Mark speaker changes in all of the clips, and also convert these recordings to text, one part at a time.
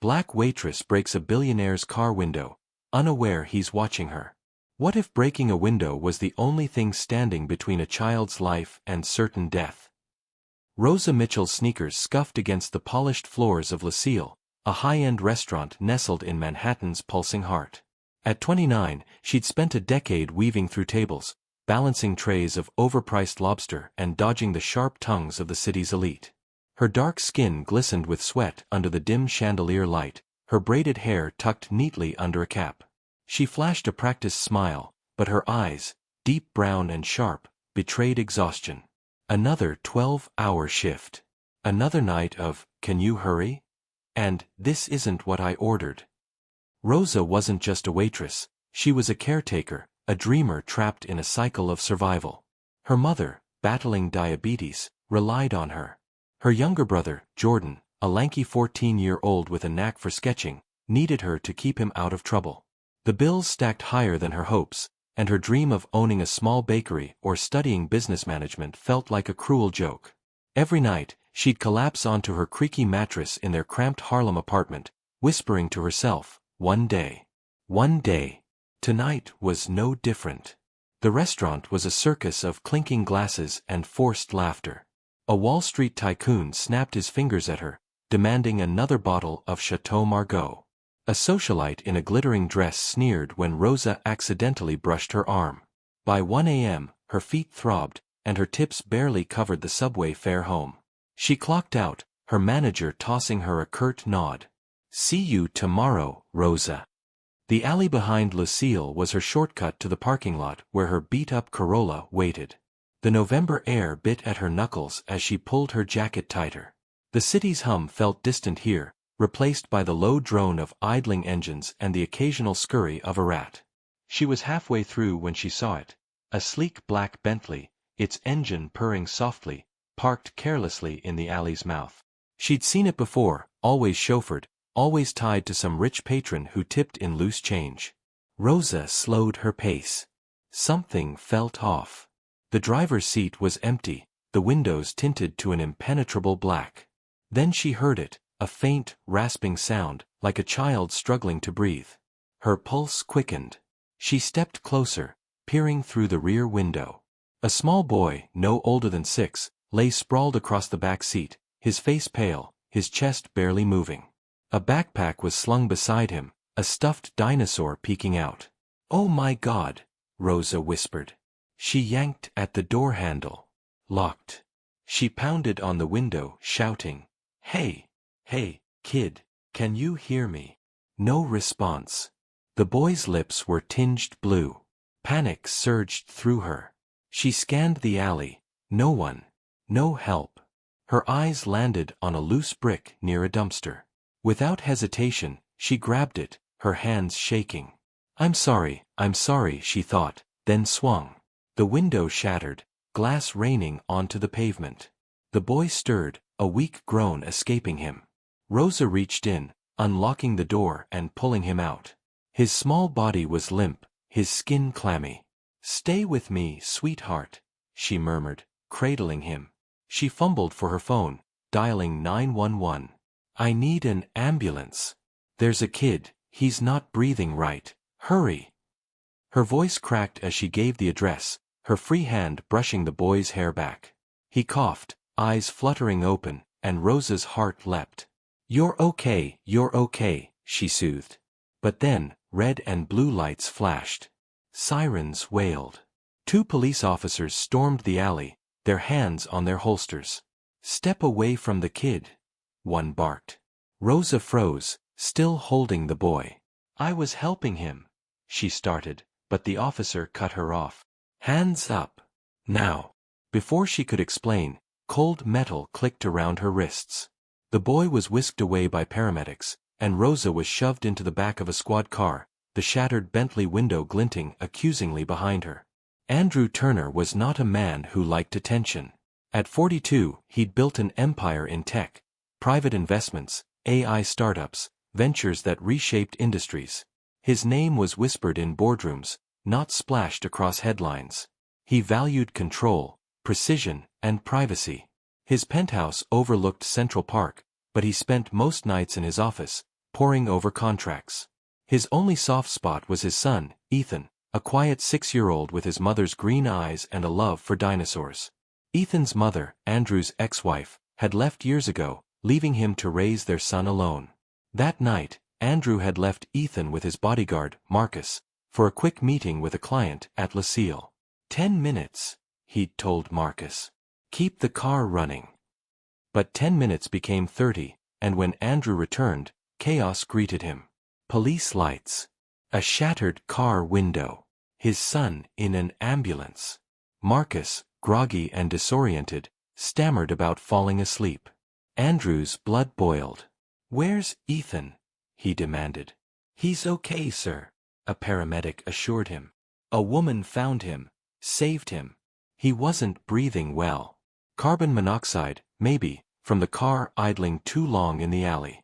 Speaker 1: Black waitress breaks a billionaire's car window, unaware he's watching her. What if breaking a window was the only thing standing between a child's life and certain death? Rosa Mitchell's sneakers scuffed against the polished floors of Lucille, a high-end restaurant nestled in Manhattan's pulsing heart. At 29, she'd spent a decade weaving through tables, balancing trays of overpriced lobster and dodging the sharp tongues of the city's elite. Her dark skin glistened with sweat under the dim chandelier light, her braided hair tucked neatly under a cap. She flashed a practiced smile, but her eyes, deep brown and sharp, betrayed exhaustion. Another 12-hour shift. Another night of, "Can you hurry?" And, "This isn't what I ordered." Rosa wasn't just a waitress, she was a caretaker, a dreamer trapped in a cycle of survival. Her mother, battling diabetes, relied on her. Her younger brother, Jordan, a lanky 14-year-old with a knack for sketching, needed her to keep him out of trouble. The bills stacked higher than her hopes, and her dream of owning a small bakery or studying business management felt like a cruel joke. Every night, she'd collapse onto her creaky mattress in their cramped Harlem apartment, whispering to herself, one day. Tonight was no different. The restaurant was a circus of clinking glasses and forced laughter. A Wall Street tycoon snapped his fingers at her, demanding another bottle of Chateau Margaux. A socialite in a glittering dress sneered when Rosa accidentally brushed her arm. By 1 a.m., her feet throbbed, and her tips barely covered the subway fare home. She clocked out, her manager tossing her a curt nod. "See you tomorrow, Rosa." The alley behind Lucille was her shortcut to the parking lot where her beat-up Corolla waited. The November air bit at her knuckles as she pulled her jacket tighter. The city's hum felt distant here, replaced by the low drone of idling engines and the occasional scurry of a rat. She was halfway through when she saw it, a sleek black Bentley, its engine purring softly, parked carelessly in the alley's mouth. She'd seen it before, always chauffeured, always tied to some rich patron who tipped in loose change. Rosa slowed her pace. Something felt off. The driver's seat was empty, the windows tinted to an impenetrable black. Then she heard it, a faint, rasping sound, like a child struggling to breathe. Her pulse quickened. She stepped closer, peering through the rear window. A small boy, no older than 6, lay sprawled across the back seat, his face pale, his chest barely moving. A backpack was slung beside him, a stuffed dinosaur peeking out. "Oh my God," Rosa whispered. She yanked at the door handle. Locked. She pounded on the window, shouting, Hey, kid, can you hear me?" No response. The boy's lips were tinged blue. Panic surged through her. She scanned the alley. No one. No help. Her eyes landed on a loose brick near a dumpster. Without hesitation, she grabbed it, her hands shaking. I'm sorry, she thought, then swung. The window shattered, glass raining onto the pavement. The boy stirred, a weak groan escaping him. Rosa reached in, unlocking the door and pulling him out. His small body was limp, his skin clammy. "Stay with me, sweetheart," she murmured, cradling him. She fumbled for her phone, dialing 911. "I need an ambulance. There's a kid, he's not breathing right. Hurry." Her voice cracked as she gave the address, her free hand brushing the boy's hair back. He coughed, eyes fluttering open, and Rosa's heart leapt. You're okay," she soothed. But then, red and blue lights flashed. Sirens wailed. 2 police officers stormed the alley, their hands on their holsters. "Step away from the kid," one barked. Rosa froze, still holding the boy. "I was helping him," she started, but the officer cut her off. "Hands up. Now." Before she could explain, cold metal clicked around her wrists. The boy was whisked away by paramedics, and Rosa was shoved into the back of a squad car, the shattered Bentley window glinting accusingly behind her. Andrew Turner was not a man who liked attention. At 42, he'd built an empire in tech, private investments, AI startups, ventures that reshaped industries. His name was whispered in boardrooms, not splashed across headlines. He valued control, precision, and privacy. His penthouse overlooked Central Park, but he spent most nights in his office, poring over contracts. His only soft spot was his son, Ethan, a quiet 6-year-old with his mother's green eyes and a love for dinosaurs. Ethan's mother, Andrew's ex-wife, had left years ago, leaving him to raise their son alone. That night, Andrew had left Ethan with his bodyguard, Marcus, for a quick meeting with a client at Lucille. 10 minutes, he'd told Marcus. Keep the car running. But 10 minutes became 30, and when Andrew returned, chaos greeted him. Police lights. A shattered car window. His son in an ambulance. Marcus, groggy and disoriented, stammered about falling asleep. Andrew's blood boiled. "Where's Ethan?" he demanded. "He's okay, sir," a paramedic assured him. "A woman found him, saved him. He wasn't breathing well. Carbon monoxide, maybe, from the car idling too long in the alley."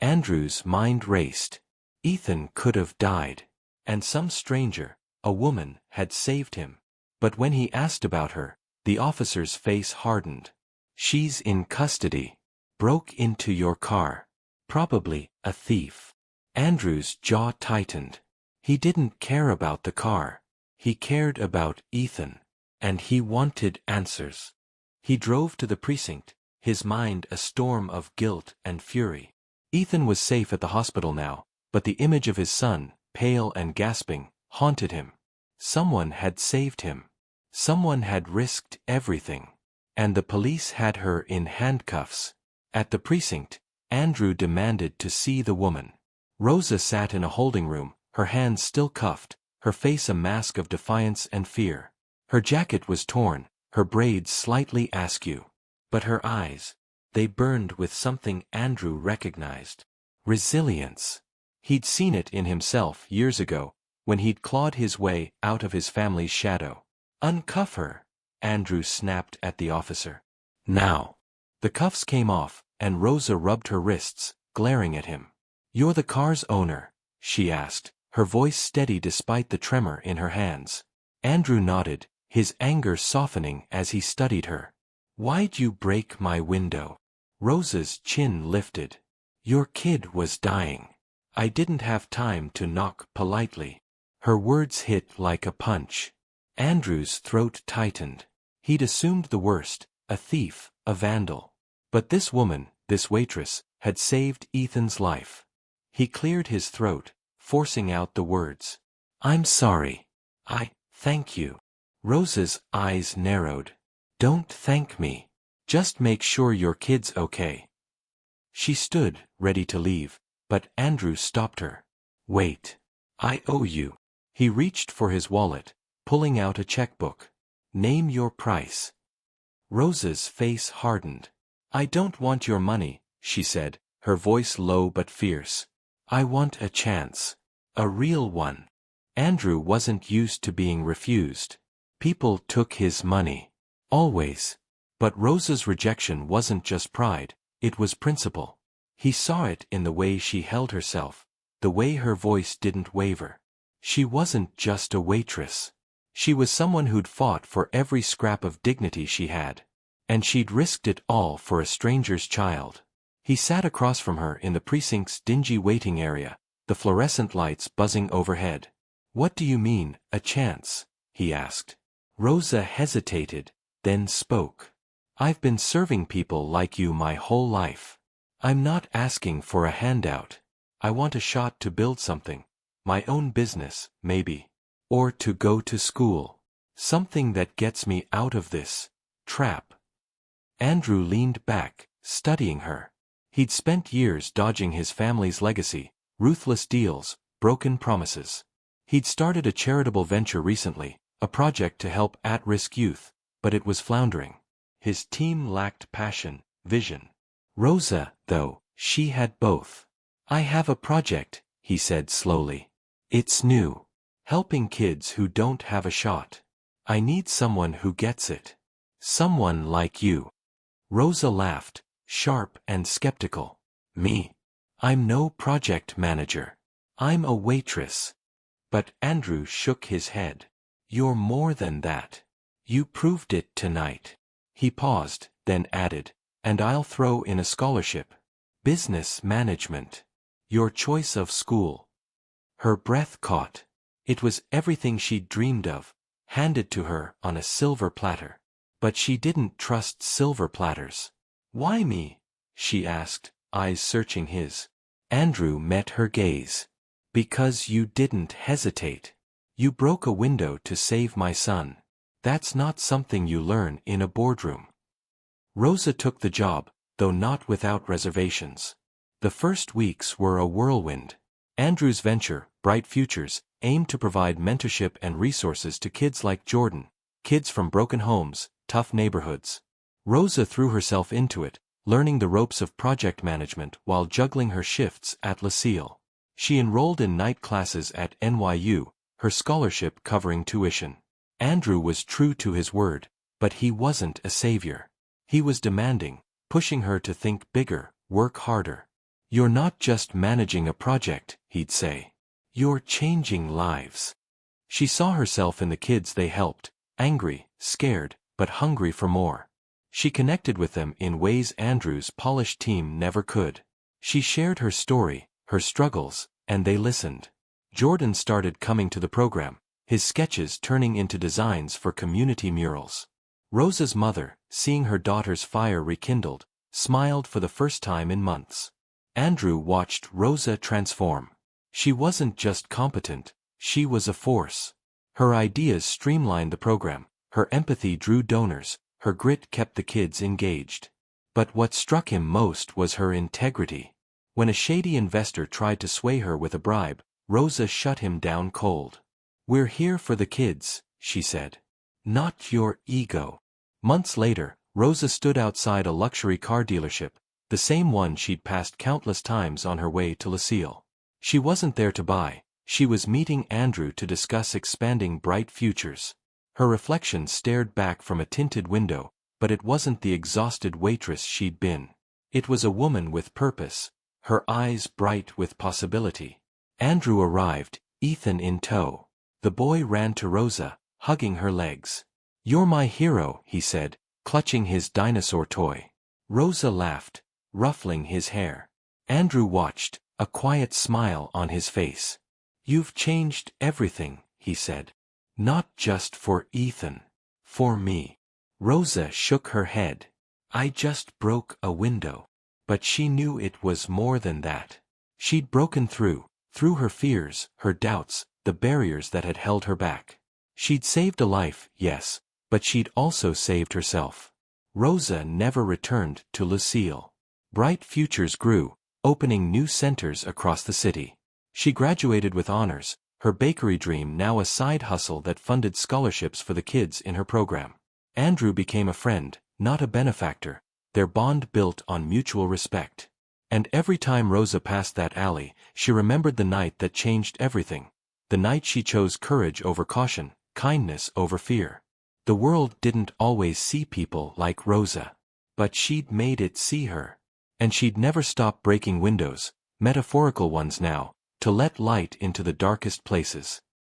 Speaker 1: Andrew's mind raced. Ethan could have died. And some stranger, a woman, had saved him. But when he asked about her, the officer's face hardened. "She's in custody. Broke into your car. Probably a thief." Andrew's jaw tightened. He didn't care about the car. He cared about Ethan. And he wanted answers. He drove to the precinct, his mind a storm of guilt and fury. Ethan was safe at the hospital now, but the image of his son, pale and gasping, haunted him. Someone had saved him. Someone had risked everything. And the police had her in handcuffs. At the precinct, Andrew demanded to see the woman. Rosa sat in a holding room, her hands still cuffed, her face a mask of defiance and fear. Her jacket was torn, her braids slightly askew. But her eyes, they burned with something Andrew recognized. Resilience. He'd seen it in himself years ago, when he'd clawed his way out of his family's shadow. "Uncuff her," Andrew snapped at the officer. "Now." The cuffs came off, and Rosa rubbed her wrists, glaring at him. "You're the car's owner?" she asked, her voice steady despite the tremor in her hands. Andrew nodded, his anger softening as he studied her. "Why'd you break my window?" Rosa's chin lifted. "Your kid was dying. I didn't have time to knock politely." Her words hit like a punch. Andrew's throat tightened. He'd assumed the worst, a thief, a vandal. But this woman, this waitress, had saved Ethan's life. He cleared his throat, forcing out the words. "I'm sorry. Thank you." Rosa's eyes narrowed. "Don't thank me. Just make sure your kid's okay." She stood, ready to leave, but Andrew stopped her. "Wait. I owe you." He reached for his wallet, pulling out a checkbook. "Name your price." Rosa's face hardened. "I don't want your money," she said, her voice low but fierce. "I want a chance. A real one." Andrew wasn't used to being refused. People took his money. Always. But Rosa's rejection wasn't just pride, it was principle. He saw it in the way she held herself, the way her voice didn't waver. She wasn't just a waitress. She was someone who'd fought for every scrap of dignity she had. And she'd risked it all for a stranger's child. He sat across from her in the precinct's dingy waiting area, the fluorescent lights buzzing overhead. "What do you mean, a chance?" he asked. Rosa hesitated, then spoke. "I've been serving people like you my whole life. I'm not asking for a handout. I want a shot to build something. My own business, maybe. Or to go to school. Something that gets me out of this trap." Andrew leaned back, studying her. He'd spent years dodging his family's legacy, ruthless deals, broken promises. He'd started a charitable venture recently, a project to help at-risk youth, but it was floundering. His team lacked passion, vision. Rosa, though, she had both. "I have a project," he said slowly. "It's new. Helping kids who don't have a shot. I need someone who gets it. Someone like you." Rosa laughed, sharp and skeptical. "Me? I'm no project manager. I'm a waitress." But Andrew shook his head. "You're more than that. You proved it tonight." He paused, then added, "And I'll throw in a scholarship. Business management. Your choice of school. Her breath caught. It was everything she'd dreamed of, handed to her on a silver platter. But she didn't trust silver platters. Why me? She asked, eyes searching his. Andrew met her gaze. Because you didn't hesitate. You broke a window to save my son. That's not something you learn in a boardroom. Rosa took the job, though not without reservations. The first weeks were a whirlwind. Andrew's venture, Bright Futures, aimed to provide mentorship and resources to kids like Jordan, kids from broken homes, tough neighborhoods. Rosa threw herself into it, learning the ropes of project management while juggling her shifts at LaSalle. She enrolled in night classes at NYU, her scholarship covering tuition. Andrew was true to his word, but he wasn't a savior. He was demanding, pushing her to think bigger, work harder. You're not just managing a project, he'd say. You're changing lives. She saw herself in the kids they helped, angry, scared, but hungry for more. She connected with them in ways Andrew's polished team never could. She shared her story, her struggles, and they listened. Jordan started coming to the program, his sketches turning into designs for community murals. Rosa's mother, seeing her daughter's fire rekindled, smiled for the first time in months. Andrew watched Rosa transform. She wasn't just competent, she was a force. Her ideas streamlined the program, her empathy drew donors, her grit kept the kids engaged. But what struck him most was her integrity. When a shady investor tried to sway her with a bribe, Rosa shut him down cold. We're here for the kids, she said. Not your ego. Months later, Rosa stood outside a luxury car dealership, the same one she'd passed countless times on her way to LaSalle. She wasn't there to buy, she was meeting Andrew to discuss expanding Bright Futures. Her reflection stared back from a tinted window, but it wasn't the exhausted waitress she'd been. It was a woman with purpose, her eyes bright with possibility. Andrew arrived, Ethan in tow. The boy ran to Rosa, hugging her legs. You're my hero, he said, clutching his dinosaur toy. Rosa laughed, ruffling his hair. Andrew watched, a quiet smile on his face. You've changed everything, he said. Not just for Ethan. For me. Rosa shook her head. I just broke a window. But she knew it was more than that. She'd broken through her fears, her doubts, the barriers that had held her back. She'd saved a life, yes, but she'd also saved herself. Rosa never returned to LaSalle. Bright Futures grew, opening new centers across the city. She graduated with honors, her bakery dream now a side hustle that funded scholarships for the kids in her program. Andrew became a friend, not a benefactor, their bond built on mutual respect. And every time Rosa passed that alley, she remembered the night that changed everything. The night she chose courage over caution, kindness over fear. The world didn't always see people like Rosa. But she'd made it see her. And she'd never stop breaking windows, metaphorical ones now, to let light into the darkest places.